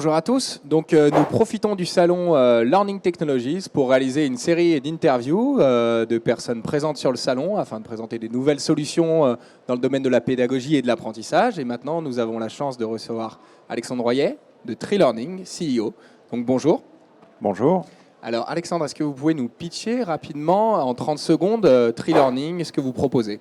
bonjour à tous. Donc, nous profitons du salon Learning Technologies pour réaliser une série d'interviews de personnes présentes sur le salon afin de présenter des nouvelles solutions dans le domaine de la pédagogie et de l'apprentissage. Et maintenant, nous avons la chance de recevoir Alexandre Royet de TreeLearning, CEO. Donc, bonjour. Bonjour. Alors, Alexandre, est-ce que vous pouvez nous pitcher rapidement, en 30 secondes, TreeLearning, ce que vous proposez ?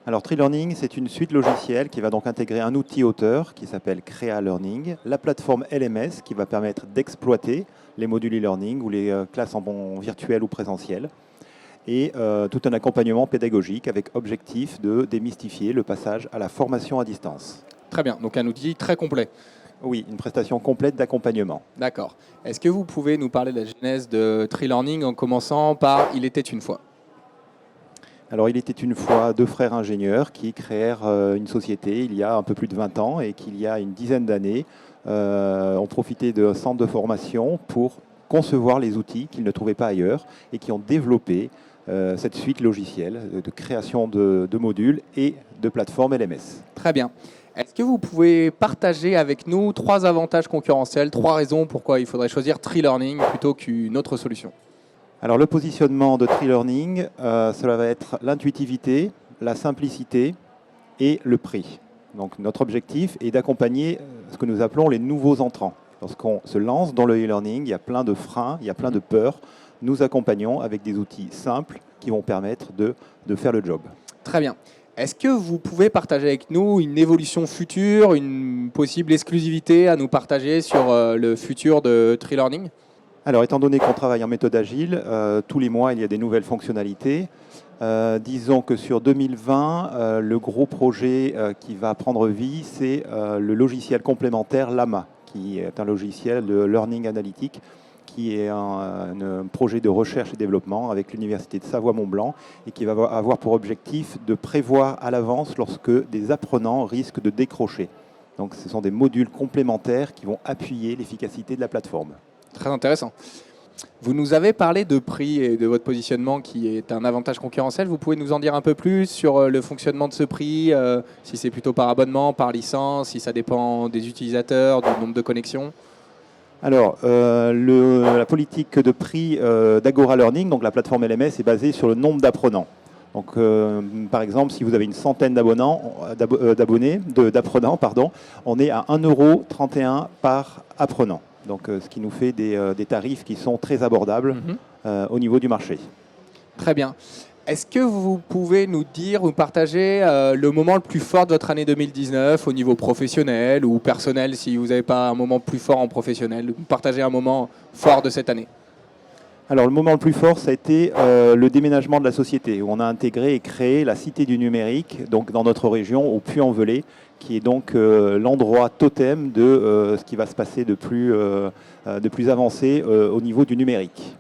Alors TreeLearning, c'est une suite logicielle qui va donc intégrer un outil auteur qui s'appelle Crea Learning, la plateforme LMS qui va permettre d'exploiter les modules e-learning ou les classes en virtuel ou présentiel, et tout un accompagnement pédagogique avec objectif de démystifier le passage à la formation à distance. Très bien, donc un outil très complet. Oui, une prestation complète d'accompagnement. D'accord. Est-ce que vous pouvez nous parler de la genèse de TreeLearning en commençant par « Il était une fois » ? Alors, il était une fois deux frères ingénieurs qui créèrent une société il y a un peu plus de 20 ans et qu'il y a une dizaine d'années ont profité de centres de formation pour concevoir les outils qu'ils ne trouvaient pas ailleurs et qui ont développé cette suite logicielle de création de modules et de plateformes LMS. Très bien. Est-ce que vous pouvez partager avec nous 3 avantages concurrentiels, 3 raisons pourquoi il faudrait choisir TreeLearning plutôt qu'une autre solution ? Alors le positionnement de TreeLearning, cela va être l'intuitivité, la simplicité et le prix. Donc notre objectif est d'accompagner ce que nous appelons les nouveaux entrants. Lorsqu'on se lance dans le e-learning, il y a plein de freins, il y a plein de peurs. Nous accompagnons avec des outils simples qui vont permettre de faire le job. Très bien. Est-ce que vous pouvez partager avec nous une évolution future, une possible exclusivité à nous partager sur le futur de TreeLearning ? Alors, étant donné qu'on travaille en méthode agile, tous les mois, il y a des nouvelles fonctionnalités. Disons que sur 2020, le gros projet qui va prendre vie, c'est le logiciel complémentaire Llama, qui est un logiciel de learning analytique, qui est un projet de recherche et développement avec l'Université de Savoie-Mont-Blanc et qui va avoir pour objectif de prévoir à l'avance lorsque des apprenants risquent de décrocher. Donc, ce sont des modules complémentaires qui vont appuyer l'efficacité de la plateforme. Très intéressant. Vous nous avez parlé de prix et de votre positionnement qui est un avantage concurrentiel. Vous pouvez nous en dire un peu plus sur le fonctionnement de ce prix, si c'est plutôt par abonnement, par licence, si ça dépend des utilisateurs, du nombre de connexions ? Alors, la politique de prix d'Agora Learning, donc la plateforme LMS, est basée sur le nombre d'apprenants. Donc, par exemple, si vous avez une centaine d'apprenants, on est à 1,31 € par apprenant. Donc, ce qui nous fait des tarifs qui sont très abordables au niveau du marché. Très bien. Est-ce que vous pouvez nous dire ou partager le moment le plus fort de votre année 2019 au niveau professionnel ou personnel, si vous n'avez pas un moment plus fort en professionnel, partager un moment fort de cette année ? Alors, le moment le plus fort, ça a été le déménagement de la société, où on a intégré et créé la Cité du numérique, donc dans notre région, au Puy-en-Velay, qui est donc l'endroit totem de ce qui va se passer de plus avancé au niveau du numérique.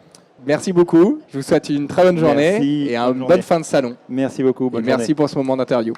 Merci beaucoup. Je vous souhaite une très bonne journée et une bonne fin de salon. Merci beaucoup. Bonne journée. Merci pour ce moment d'interview.